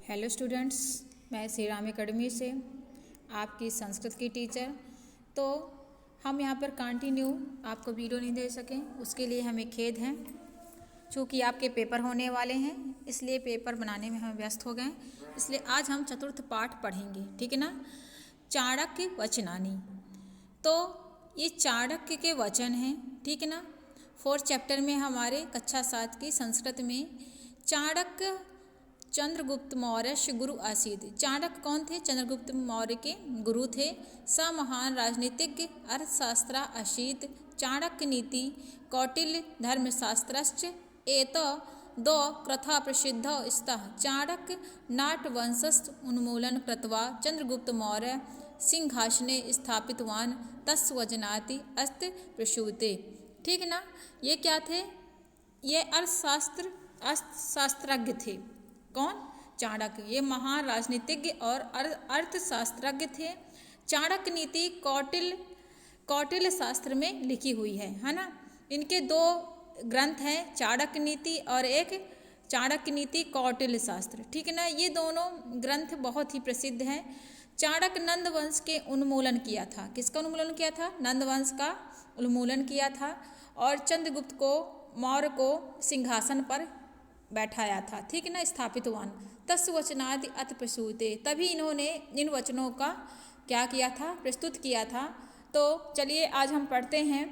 Hello students, मैं Shri Ram academy से आपकी संस्कृत की टीचर। तो हम यहाँ पर कंटिन्यू आपको वीडियो नहीं दे सकें, उसके लिए हमें खेद है। चूँकि आपके पेपर होने वाले हैं, इसलिए पेपर बनाने में हम व्यस्त हो गए। इसलिए आज हम चतुर्थ पाठ पढ़ेंगे, ठीक है ना। चाणक्य वचनानि। तो ये चाणक्य के वचन हैं, ठीक है ना। 4th चैप्टर में हमारे कक्षा 7 की संस्कृत में चाणक्य चंद्रगुप्त मौर्य गुरु आसीत। चाणक्य कौन थे? चंद्रगुप्त मौर्य के गुरु थे। स महान राजनीतिज्ञ अर्थशास्त्रा आसीत। चाणक्य नीति कौटिल्य धर्मशास्त्रश्च एत दो कृथा प्रसिद्ध स्तः। चाणक्य नाटवंशस्थ उन्मूलन कृत्वा चंद्रगुप्त मौर्य सिंहासने स्थापितवान तस्य वचनाति अस्त प्रसूते। ठीक है ना। ये क्या थे? ये अर्थशास्त्रज्ञ थे। कौन? चाणक्य। ये महान राजनीतिज्ञ और अर्थशास्त्रज्ञ थे। चाणक्य नीति कौटिल्य शास्त्र में लिखी हुई है ना। इनके 2 ग्रंथ हैं, चाणक्य नीति और एक चाणक्य नीति कौटिल्य शास्त्र, ठीक है ना। ये दोनों ग्रंथ बहुत ही प्रसिद्ध हैं। चाणक्य नंद वंश के उन्मूलन किया था। किसका उन्मूलन किया था? नंद वंश का उन्मूलन किया था और चंद्रगुप्त को मौर्य को सिंहासन पर बैठाया था, ठीक है ना, स्थापितवान। तस्य वचनादि अत प्रसूते। तभी इन्होंने इन वचनों का क्या किया था? प्रस्तुत किया था। तो चलिए आज हम पढ़ते हैं।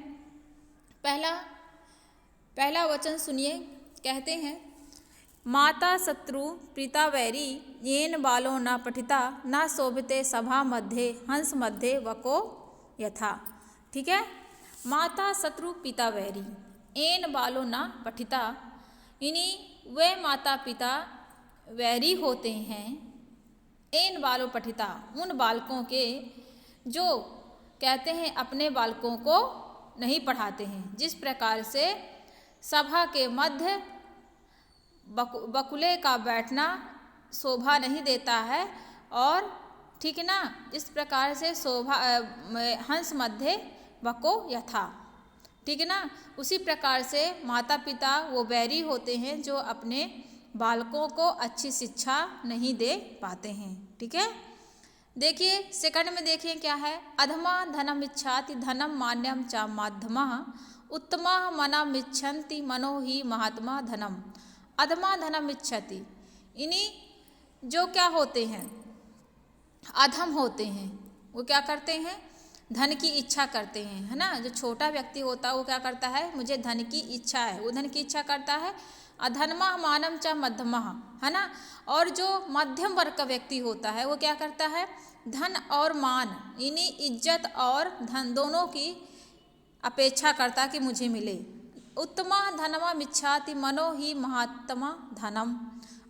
पहला वचन सुनिए। कहते हैं, माता शत्रु पिता वैरी येन बालो न पठिता न शोभिते सभा मध्य हंस मध्य वको यथा। ठीक है। माता शत्रु पिता वैरी येन बालो न पठिता, इन्हीं वे माता पिता वैरी होते हैं। एन बालो पठिता, उन बालकों के जो कहते हैं अपने बालकों को नहीं पढ़ाते हैं। जिस प्रकार से सभा के मध्य बकुले का बैठना शोभा नहीं देता है, और ठीक है ना, इस प्रकार से हंस मध्य बको यथा, ठीक है ना। उसी प्रकार से माता पिता वो बैरी होते हैं जो अपने बालकों को अच्छी शिक्षा नहीं दे पाते हैं, ठीक है। देखिए सेकंड में देखिए क्या है। अधमा धनम इच्छाति धनम मान्यम च माध्यमा उत्तमा मनम इच्छन्ति मनो ही महात्मा धनम। अधमा धनम इच्छति, इन्हीं जो क्या होते हैं? अधम होते हैं। वो क्या करते हैं? धन की इच्छा करते हैं, है ना। जो छोटा व्यक्ति होता है वो क्या करता है? मुझे धन की इच्छा है, वो धन की इच्छा करता है। अधर्मा मानम च मध्यमा, है ना। और जो मध्यम वर्ग का व्यक्ति होता है वो क्या करता है? धन और मान, इन्हीं इज्जत और धन दोनों की अपेक्षा करता कि मुझे मिले। उत्तमा धनमा मिच्छाति मनो ही महात्मा धनम।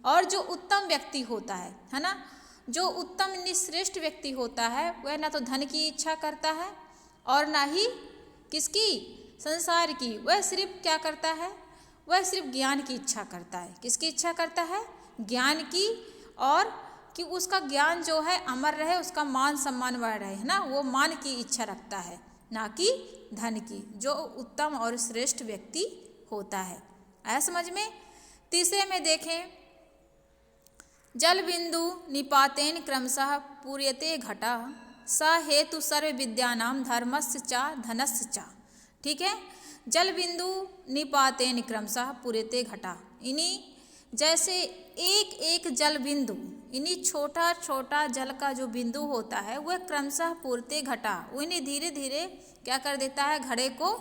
और जो उत्तम व्यक्ति होता है ना, जो उत्तम श्रेष्ठ व्यक्ति होता है वह ना तो धन की इच्छा करता है और ना ही किसकी? संसार की। वह सिर्फ क्या करता है? वह सिर्फ ज्ञान की इच्छा करता है। किसकी इच्छा करता है? ज्ञान की, और कि उसका ज्ञान जो है अमर रहे, उसका मान सम्मान बढ़ रहे, है ना। वो मान की इच्छा रखता है, ना कि धन की, जो उत्तम और श्रेष्ठ व्यक्ति होता है। आया समझ में। तीसरे में देखें, जल बिंदु निपातेन क्रमशः पूर्यते घटा स हेतु सर्व विद्यानाम धर्मस्य च धनस्य च। ठीक है। जल बिंदु निपातेन क्रमशः पूर्यते घटा, इन्हीं जैसे एक एक जल बिंदु, इन्हीं छोटा छोटा जल का जो बिंदु होता है वह क्रमशः पूर्यते घटा, वो इन्हें धीरे धीरे क्या कर देता है? घड़े को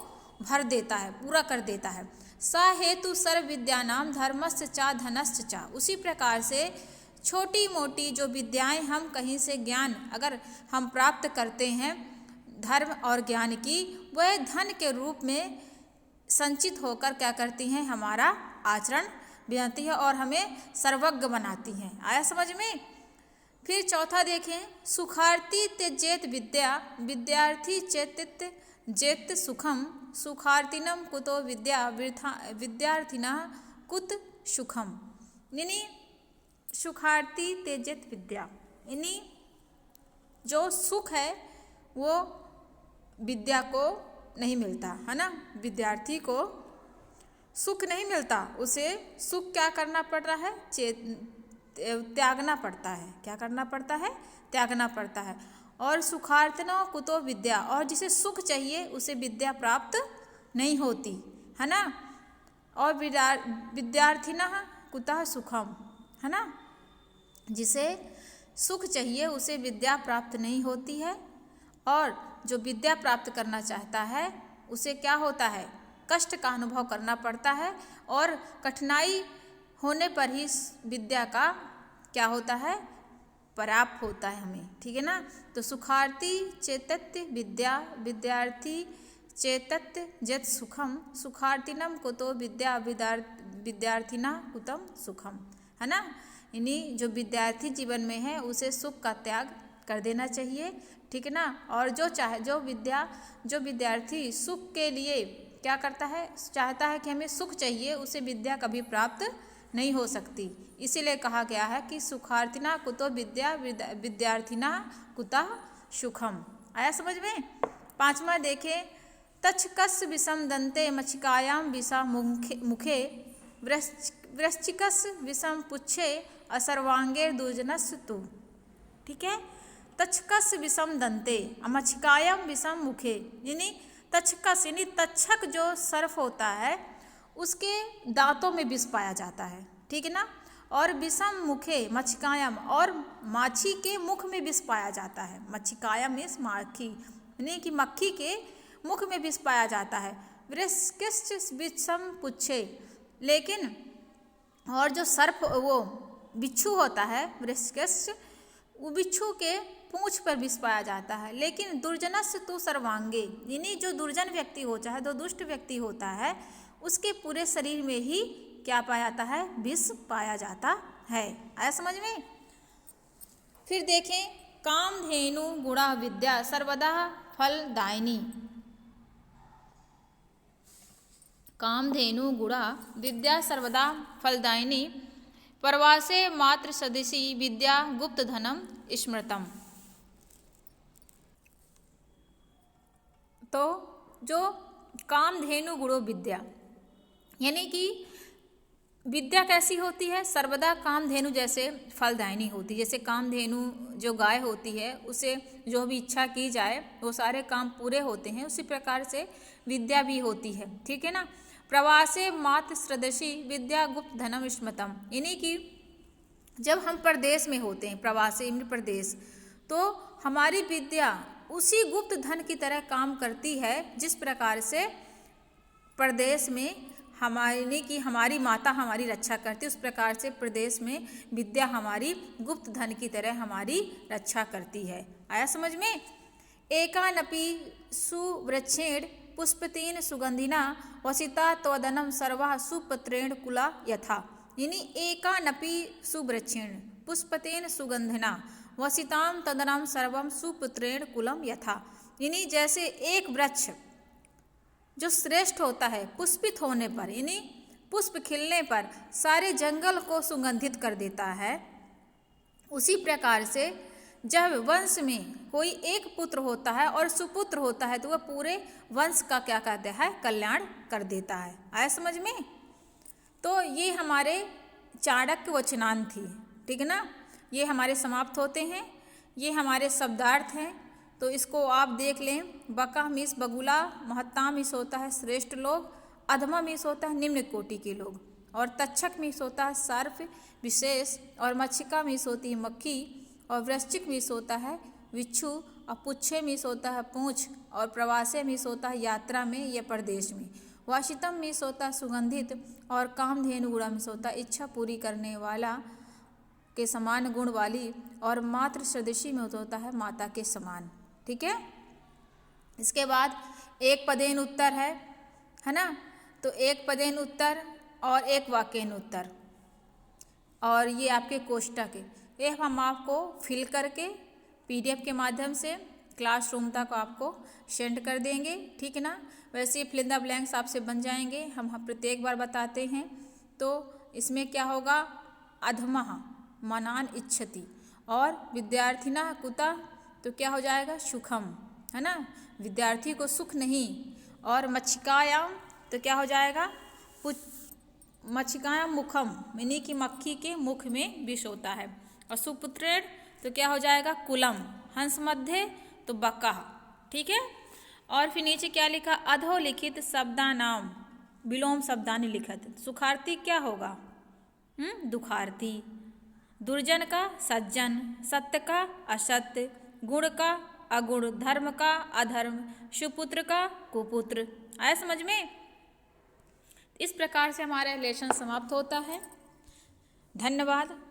भर देता है, पूरा कर देता है। स हेतु सर्व विद्यानाम धर्मस्य च धनस्य च। उसी प्रकार से छोटी मोटी जो विद्याएं हम कहीं से ज्ञान अगर हम प्राप्त करते हैं धर्म और ज्ञान की, वह धन के रूप में संचित होकर क्या करती हैं? हमारा आचरण बनाती है और हमें सर्वज्ञ बनाती हैं। आया समझ में। फिर चौथा देखें, सुखार्थी त्यजेत विद्या विद्यार्थी चेतित जेत सुखम सुखार्थिनम कुतो विद्या विद्यार्थिना कुत सुखम। यानी सुखार्थी तेजित विद्या, इन्हीं जो सुख है वो विद्या को नहीं मिलता, है ना। विद्यार्थी को सुख नहीं मिलता, उसे सुख क्या करना पड़ रहा है? त्यागना पड़ता है। क्या करना पड़ता है? त्यागना पड़ता है। और सुखार्थिनो कुतो विद्या, और जिसे सुख चाहिए उसे विद्या प्राप्त नहीं होती, है ना। और विद्यार्थिनः कुतः सुखम, है ना। जिसे सुख चाहिए उसे विद्या प्राप्त नहीं होती है, और जो विद्या प्राप्त करना चाहता है उसे क्या होता है? कष्ट का अनुभव करना पड़ता है, और कठिनाई होने पर ही विद्या का क्या होता है? प्राप्त होता है हमें, ठीक है ना। तो सुखार्थी चेतत विद्या, विद्यार्थी चेतत जत सुखम, सुखार्थिनम कुतो विद्या, विद्यार्थिना कुतम सुखम, है ना। यानी जो विद्यार्थी जीवन में है उसे सुख का त्याग कर देना चाहिए, ठीक है ना। और जो विद्यार्थी सुख के लिए क्या करता है? चाहता है कि हमें सुख चाहिए, उसे विद्या कभी प्राप्त नहीं हो सकती। इसीलिए कहा गया है कि सुखार्थिना कुतो विद्या, विद्यार्थिना कुतः सुखम। आया समझ में? 5वां देखें, तच्छकस विषम दंते मच्छिकायाम विषा मुखे, वृश्चिकस विषम पुच्छे असर्वांगेर दुर्जनस तु। ठीक है। तच्छकस विषम दंते मच्छिकायाम विषम मुखे, यानी तच्छकस यानी तक्षक जो सर्प होता है उसके दांतों में विष पाया जाता है, ठीक है ना। और विषम मुखे मच्छिकायाम, और माछी के मुख में विष पाया जाता है। मच्छिकायाम मीन्स माखी, यानी कि मक्खी के मुख में विष पाया जाता है। वृश्चिक विषम पुच्छे, लेकिन और जो सर्प वो बिच्छू होता है वृश्चिक, वो बिच्छू के पूंछ पर विष पाया जाता है। लेकिन दुर्जनस्य तु सर्वांगे, यानी जो दुर्जन व्यक्ति होता है, जो दुष्ट व्यक्ति होता है, उसके पूरे शरीर में ही क्या पाया जाता है? विष पाया जाता है। आया समझ में? फिर देखें, कामधेनु गुणा विद्या सर्वदा फलदायिनी। कामधेनु गुणा विद्या सर्वदा फलदायिनी, प्रवासे मात्र सदसी विद्या गुप्त धनम स्मृतम। तो जो कामधेनु गुणो विद्या, यानी कि विद्या कैसी होती है? सर्वदा कामधेनु जैसे फलदायिनी होती है। जैसे कामधेनु जो गाय होती है, उसे जो भी इच्छा की जाए वो सारे काम पूरे होते हैं, उसी प्रकार से विद्या भी होती है, ठीक है ना। प्रवासे मात्र सदसी विद्या गुप्त धनम स्मृतम, यानी कि जब हम प्रदेश में होते हैं, प्रवासे प्रदेश, तो हमारी विद्या उसी गुप्त धन की तरह काम करती है जिस प्रकार से प्रदेश में हमारी माता हमारी रक्षा करती है, उस प्रकार से प्रदेश में विद्या हमारी गुप्त धन की तरह हमारी रक्षा करती है। आया समझ में? एकानपि सुवृक्षेण पुष्पतेन सुगंधिना वसिता त्वदनम सर्वा सुपत्रेण कुला यथा, यानी एकानपि सुवृक्षेण पुष्पतेन सुगंधिना वसिताम तदनम सर्वम सुपुत्रेण कुलम यथा, यानी जैसे एक वृक्ष जो श्रेष्ठ होता है पुष्पित होने पर, यानी पुष्प खिलने पर सारे जंगल को सुगंधित कर देता है, उसी प्रकार से जब वंश में कोई एक पुत्र होता है और सुपुत्र होता है तो वह पूरे वंश का क्या करता है? कल्याण कर देता है। आया समझ में? तो ये हमारे चाणक्य वचनांत थी, ठीक है ना। ये हमारे समाप्त होते हैं। ये हमारे शब्दार्थ हैं, तो इसको आप देख लें। बका मीस बगुला, महत्ता मीस होता है श्रेष्ठ लोग, अधमा मीस होता है निम्न कोटि के लोग, और तक्षक मीस होता है सर्प विशेष, और मच्छिका मीस होती है मक्खी, और वृश्चिक मीस होता है बिच्छू, और पुच्छे मीस होता है पूंछ, और प्रवासे मीस होता है यात्रा में या प्रदेश में, वाशितम मीस होता है सुगंधित, और कामधेनु गुणा मीस होता है इच्छा पूरी करने वाला के समान गुण वाली, और मात्र सदृशी में होता है माता के समान, ठीक है। इसके बाद एक पदेन उत्तर है ना। तो एक पदेन उत्तर और एक वाक्यन उत्तर, और ये आपके कोष्टक है, ये हम आपको फिल करके PDF के माध्यम से क्लासरूम तक आपको सेंड कर देंगे, ठीक है ना। वैसे फिल इन द ब्लैंक्स आपसे बन जाएंगे, हम प्रत्येक बार बताते हैं। तो इसमें क्या होगा? अधमः मनान इच्छति, और विद्यार्थिना कुता, तो क्या हो जाएगा? सुखम, है ना, विद्यार्थी को सुख नहीं। और मच्छिकायाम, तो क्या हो जाएगा? मक्षिकायां मुखम, यानी कि मक्खी के मुख में विष होता है। और सुपुत्रेण तो क्या हो जाएगा, कुलम, हंस मध्य तो बका, ठीक है। और फिर नीचे क्या लिखा, अधोलिखित शब्दानाम विलोम शब्दानि लिखत। सुखार्थी क्या होगा, दुखार्थी। दुर्जन का सज्जन, सत्य का असत्य, गुण का अगुण, धर्म का अधर्म, सुपुत्र का कुपुत्र। आया समझ में। इस प्रकार से हमारा लेसन समाप्त होता है। धन्यवाद।